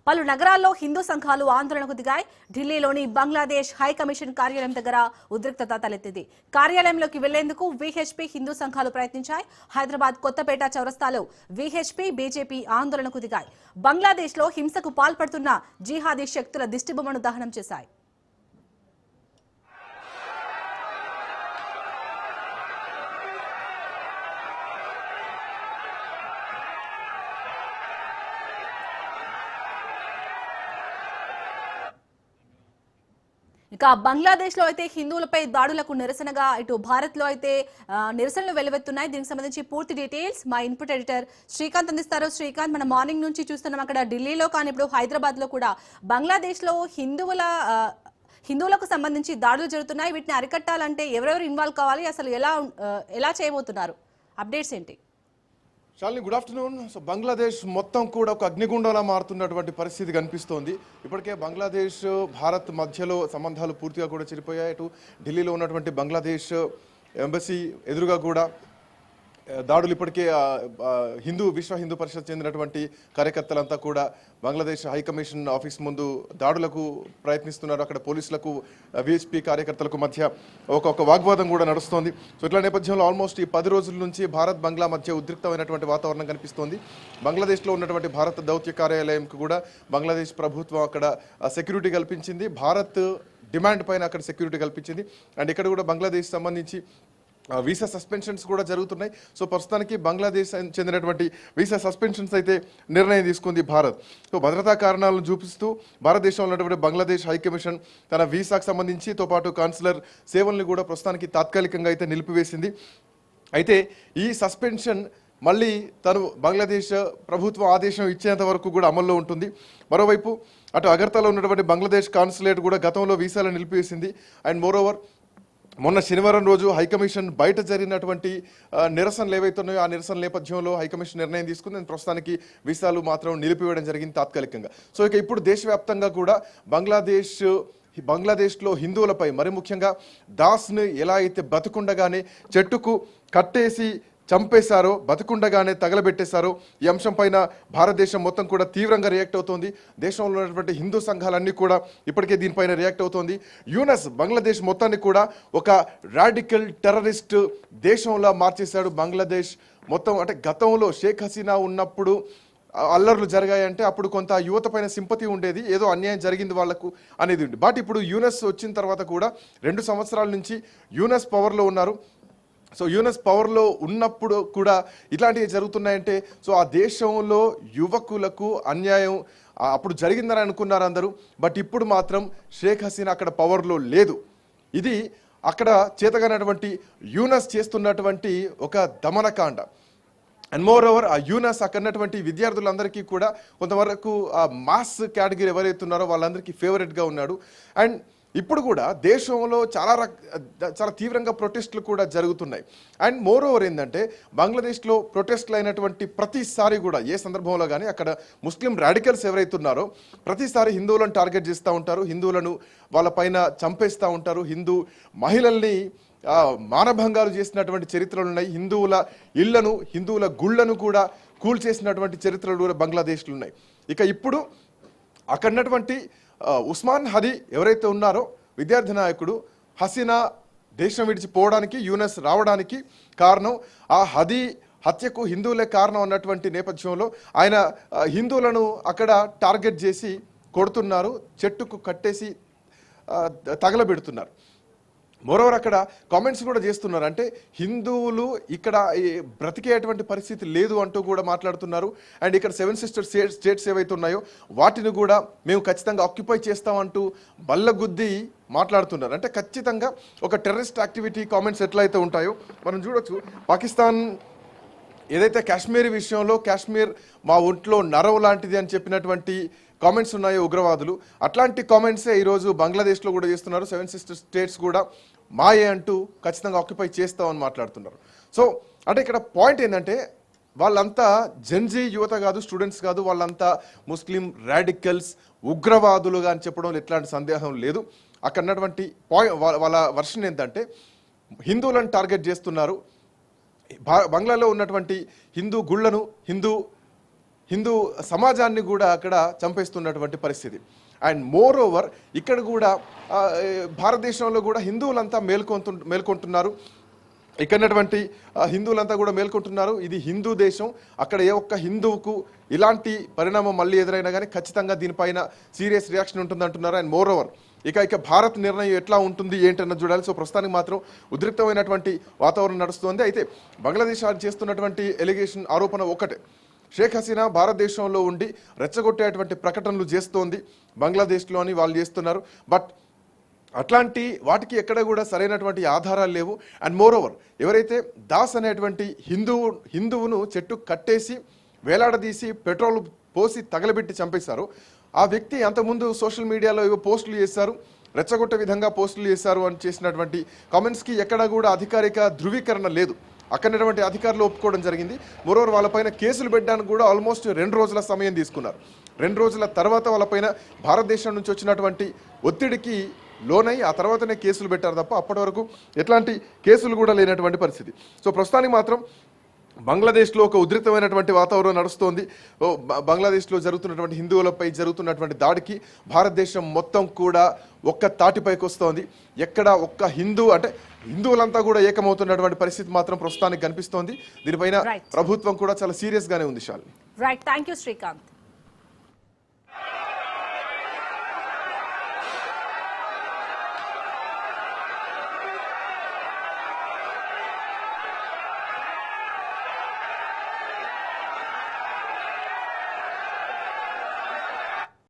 పలు నగరాల్లో హిందూ సంఘాలు ఆందోళనకు దిగాయి. ఢిల్లీలోని బంగ్లాదేశ్ హై కమిషన్ కార్యాలయం దగ్గర ఉద్రిక్తత తలెత్తింది. కార్యాలయంలోకి వెళ్లేందుకు విహెచ్పి హిందూ సంఘాలు ప్రయత్నించాయి. హైదరాబాద్ కొత్తపేట చౌరస్తాలో విహెచ్పి బీజేపీ ఆందోళనకు దిగాయి. బంగ్లాదేశ్లో హింసకు పాల్పడుతున్న జిహాదీ శక్తుల దిష్టిబొమ్మను దహనం చేశాయి. ఇక బంగ్లాదేశ్ లో అయితే హిందువులపై దాడులకు నిరసనగా ఇటు భారత్ లో అయితే నిరసనలు వెలువెత్తున్నాయి. దీనికి సంబంధించి పూర్తి డీటెయిల్స్ మా ఇన్పుట్ ఎడిటర్ శ్రీకాంత్ అందిస్తారు. శ్రీకాంత్, మన మార్నింగ్ నుంచి చూస్తున్నాం అక్కడ ఢిల్లీలో కానీ ఇప్పుడు హైదరాబాద్ లో కూడా బంగ్లాదేశ్ లో హిందువులకు సంబంధించి దాడులు జరుగుతున్నాయి. వీటిని అరికట్టాలంటే ఎవరెవరు ఇన్వాల్వ్ కావాలి, అసలు ఎలా చేయబోతున్నారు? అప్డేట్స్ ఏంటి? Shalini, good afternoon. So Bangladesh మొత్తం కూడా ఒక అగ్నిగుండంలా మారుతున్నటువంటి పరిస్థితి కనిపిస్తోంది. ఇప్పటికే బంగ్లాదేశ్ భారత్ మధ్యలో సంబంధాలు పూర్తిగా కూడా చెడిపోయాయి. ఇటు ఢిల్లీలో ఉన్నటువంటి బంగ్లాదేశ్ ఎంబసీ ఎదురుగా కూడా దాడులు ఇప్పటికే విశ్వ హిందూ పరిషత్ చెందినటువంటి కార్యకర్తలంతా కూడా బంగ్లాదేశ్ హైకమిషన్ ఆఫీస్ ముందు దాడులకు ప్రయత్నిస్తున్నారు. అక్కడ పోలీసులకు విహెచ్పి కార్యకర్తలకు మధ్య ఒక వాగ్వాదం కూడా నడుస్తోంది. సో ఇట్లా నేపథ్యంలో ఆల్మోస్ట్ ఈ 10 రోజుల నుంచి భారత్ బంగ్లా మధ్య ఉద్రిక్తమైనటువంటి వాతావరణం కనిపిస్తోంది. బంగ్లాదేశ్లో ఉన్నటువంటి భారత దౌత్య కార్యాలయంకు కూడా బంగ్లాదేశ్ ప్రభుత్వం అక్కడ సెక్యూరిటీ కల్పించింది. భారత్ డిమాండ్ పైన అక్కడ సెక్యూరిటీ కల్పించింది. అండ్ ఇక్కడ కూడా బంగ్లాదేశ్ సంబంధించి వీసా సస్పెన్షన్స్ కూడా జరుగుతున్నాయి. సో ప్రస్తుతానికి బంగ్లాదేశ్ చెందినటువంటి వీసా సస్పెన్షన్స్ అయితే నిర్ణయం తీసుకుంది భారత్. సో భద్రతా కారణాలను చూపిస్తూ భారతదేశంలో ఉన్నటువంటి బంగ్లాదేశ్ హైకమిషన్ తన వీసాకు సంబంధించితో పాటు కాన్సులర్ సేవల్ని కూడా ప్రస్తుతానికి తాత్కాలికంగా అయితే నిలిపివేసింది. అయితే ఈ సస్పెన్షన్ మళ్ళీ తను బంగ్లాదేశ్ ప్రభుత్వం ఆదేశం ఇచ్చేంత వరకు కూడా అమల్లో ఉంటుంది. మరోవైపు అటు అగర్తలో ఉన్నటువంటి బంగ్లాదేశ్ కాన్సులేట్ కూడా గతంలో వీసాలను నిలిపివేసింది. అండ్ మోరోవర్ మొన్న శనివారం రోజు హైకమిషన్ బయట జరిగినటువంటి నిరసనలు ఏవైతున్నాయో ఆ నిరసన నేపథ్యంలో హైకమిషన్ నిర్ణయం తీసుకుంది. వీసాలు మాత్రం నిలిపివేయడం జరిగింది తాత్కాలికంగా. సో ఇక ఇప్పుడు దేశవ్యాప్తంగా కూడా బంగ్లాదేశ్లో హిందువులపై మరి ముఖ్యంగా దాస్ను ఎలా అయితే బతుకుండగానే చెట్టుకు కట్టేసి చంపేశారో, బతుకుండగానే తగలబెట్టేశారో ఈ అంశం పైన భారతదేశం మొత్తం కూడా తీవ్రంగా రియాక్ట్ అవుతోంది. దేశంలో ఉన్నటువంటి హిందూ సంఘాలన్నీ కూడా ఇప్పటికే దీనిపైన రియాక్ట్ అవుతోంది. యూనస్ బంగ్లాదేశ్ మొత్తాన్ని కూడా ఒక రాడికల్ టెర్రరిస్ట్ దేశంలా మార్చేశాడు. బంగ్లాదేశ్ మొత్తం అంటే గతంలో షేక్ హసీనా ఉన్నప్పుడు అల్లర్లు జరిగాయంటే అప్పుడు కొంత యువత పైన సింపతి ఉండేది, ఏదో అన్యాయం జరిగింది వాళ్లకు అనేది ఉంది. బట్ ఇప్పుడు యూనస్ వచ్చిన తర్వాత కూడా 2 సంవత్సరాల నుంచి యూనస్ పవర్లో ఉన్నారు. సో యూనస్ పవర్లో ఉన్నప్పుడు కూడా ఇట్లాంటివి జరుగుతున్నాయంటే సో ఆ దేశంలో యువకులకు అన్యాయం అప్పుడు జరిగిందని అనుకున్నారు అందరూ. బట్ ఇప్పుడు మాత్రం షేక్ హసీనా అక్కడ పవర్లో లేదు. ఇది అక్కడ చేతగానటువంటి యూనస్ చేస్తున్నటువంటి ఒక దమనకాండ. అండ్ మోర్ ఓవర్ ఆ యూనస్ అక్కడటువంటి విద్యార్థులందరికీ కూడా కొంతవరకు ఆ మాస్ కేటగిరీ ఎవరైతే ఉన్నారో వాళ్ళందరికీ ఫేవరెట్గా ఉన్నాడు. అండ్ ఇప్పుడు కూడా దేశంలో చాలా తీవ్రంగా ప్రొటెస్టులు కూడా జరుగుతున్నాయి. అండ్ మోర్ ఓవర్ ఏంటంటే బంగ్లాదేశ్లో ప్రొటెస్టులు అయినటువంటి ప్రతిసారి కూడా ఏ సందర్భంలో కానీ అక్కడ ముస్లిం రాడికల్స్ ఎవరైతే ఉన్నారో ప్రతిసారి హిందువులను టార్గెట్ చేస్తూ ఉంటారు, హిందువులను వాళ్ళపైన చంపేస్తూ ఉంటారు, హిందూ మహిళల్ని మానభంగాలు చేసినటువంటి చరిత్రలు ఉన్నాయి. హిందువుల ఇళ్లను, హిందువుల గుళ్లను కూడా కూల్చేసినటువంటి చరిత్రలు కూడా బంగ్లాదేశ్లో ఉన్నాయి. ఇక ఇప్పుడు అక్కడున్నటువంటి ఉస్మాన్ హదీ ఎవరైతే ఉన్నారో విద్యార్థి నాయకుడు, హసీనా దేశం విడిచిపోవడానికి యూనస్ రావడానికి కారణం ఆ హదీ హత్యకు హిందువులే కారణం అన్నటువంటి నేపథ్యంలో ఆయన హిందువులను అక్కడ టార్గెట్ చేసి కొడుతున్నారు, చెట్టుకు కట్టేసి తగలబెడుతున్నారు. మోరోవర్ అక్కడ కామెంట్స్ కూడా చేస్తున్నారు. అంటే హిందువులు ఇక్కడ బ్రతికేటువంటి పరిస్థితి లేదు అంటూ కూడా మాట్లాడుతున్నారు. అండ్ ఇక్కడ 7 సిస్టర్ స్టేట్స్ ఏవైతే ఉన్నాయో వాటిని కూడా మేము ఖచ్చితంగా ఆక్యుపై చేస్తామంటూ బల్లగుద్ది మాట్లాడుతున్నారు. అంటే ఖచ్చితంగా ఒక టెర్రరిస్ట్ యాక్టివిటీ కామెంట్స్ ఎట్లయితే ఉంటాయో మనం చూడొచ్చు. పాకిస్తాన్ ఏదైతే కాశ్మీర్ విషయంలో కాశ్మీర్ మా ఒంట్లో నరం లాంటిది అని చెప్పినటువంటి కామెంట్స్ ఉన్నాయో ఉగ్రవాదులు, అట్లాంటి కామెంట్సే ఈరోజు బంగ్లాదేశ్లో కూడా చేస్తున్నారు. 7 సిస్టర్ స్టేట్స్ కూడా మాయే అంటూ ఖచ్చితంగా ఆక్యుపై చేస్తామని మాట్లాడుతున్నారు. సో అంటే ఇక్కడ పాయింట్ ఏంటంటే వాళ్ళంతా జెన్జీ యువత కాదు, స్టూడెంట్స్ కాదు, వాళ్ళంతా ముస్లిం రాడికల్స్, ఉగ్రవాదులుగా అని చెప్పడంలో ఎట్లాంటి సందేహం లేదు. అక్కడ ఉన్నటువంటి వాళ్ళ వర్షన్ ఏంటంటే హిందువులను టార్గెట్ చేస్తున్నారు, బంగ్లాలో ఉన్నటువంటి హిందూ గుళ్లను, హిందూ హిందూ సమాజాన్ని కూడా అక్కడ చంపేస్తున్నటువంటి పరిస్థితి. అండ్ మోర్ ఓవర్ ఇక్కడ కూడా భారతదేశంలో కూడా హిందువులంతా మేల్కొంటున్నారు. ఇక్కడటువంటి హిందువులంతా కూడా మేల్కొంటున్నారు. ఇది హిందూ దేశం. అక్కడ ఏ ఒక్క హిందువుకు ఇలాంటి పరిణామం మళ్ళీ ఎదురైనా కానీ ఖచ్చితంగా దీనిపైన సీరియస్ రియాక్షన్ ఉంటుందంటున్నారు. అండ్ మోర్ ఓవర్ ఇక భారత్ నిర్ణయం ఎట్లా ఉంటుంది ఏంటన్నది చూడాలి. సో ప్రస్తుతానికి మాత్రం ఉద్రిక్తమైనటువంటి వాతావరణం నడుస్తుంది. అయితే బంగ్లాదేశ్ చేస్తున్నటువంటి ఎలిగేషన్ ఆరోపణ ఒకటే, షేక్ హసీనా భారతదేశంలో ఉండి రెచ్చగొట్టేటువంటి ప్రకటనలు చేస్తోంది బంగ్లాదేశ్లోని వాళ్ళు చేస్తున్నారు. బట్ అట్లాంటి వాటికి ఎక్కడ కూడా సరైనటువంటి ఆధారాలు లేవు. అండ్ మోర్ ఓవర్ ఎవరైతే దాస్ అనేటువంటి హిందువును చెట్టు కట్టేసి వేలాడదీసి పెట్రోల్ పోసి తగలబెట్టి చంపేశారో ఆ వ్యక్తి అంతకుముందు సోషల్ మీడియాలో ఏవో పోస్టులు చేశారు, రెచ్చగొట్టే విధంగా పోస్టులు చేశారు అని చేసినటువంటి కామెంట్స్కి ఎక్కడ కూడా అధికారిక ధృవీకరణ లేదు. అక్కడటువంటి అధికారులు ఒప్పుకోవడం జరిగింది. మరోవర్ వాళ్ళపైన కేసులు పెట్టడానికి కూడా ఆల్మోస్ట్ 2 రోజుల సమయం తీసుకున్నారు. 2 రోజుల తర్వాత వాళ్ళపైన భారతదేశం నుంచి వచ్చినటువంటి ఒత్తిడికి లోనై ఆ తర్వాతనే కేసులు పెట్టారు తప్ప అప్పటి వరకు ఎట్లాంటి కేసులు కూడా లేనటువంటి పరిస్థితి. సో ప్రస్తుతానికి మాత్రం బంగ్లాదేశ్లో ఒక ఉద్రిక్తమైనటువంటి వాతావరణం నడుస్తోంది. బంగ్లాదేశ్లో జరుగుతున్నటువంటి హిందువులపై జరుగుతున్నటువంటి దాడికి భారతదేశం మొత్తం కూడా ఒక్క తాటిపైకి వస్తోంది. ఎక్కడ ఒక్క హిందువులంతా కూడా ఏకమవుతున్నటువంటి పరిస్థితి మాత్రం ప్రస్తుతానికి కనిపిస్తోంది. దీనిపైన ప్రభుత్వం కూడా చాలా సీరియస్ గానే ఉంది. Right, thank you Srikanth.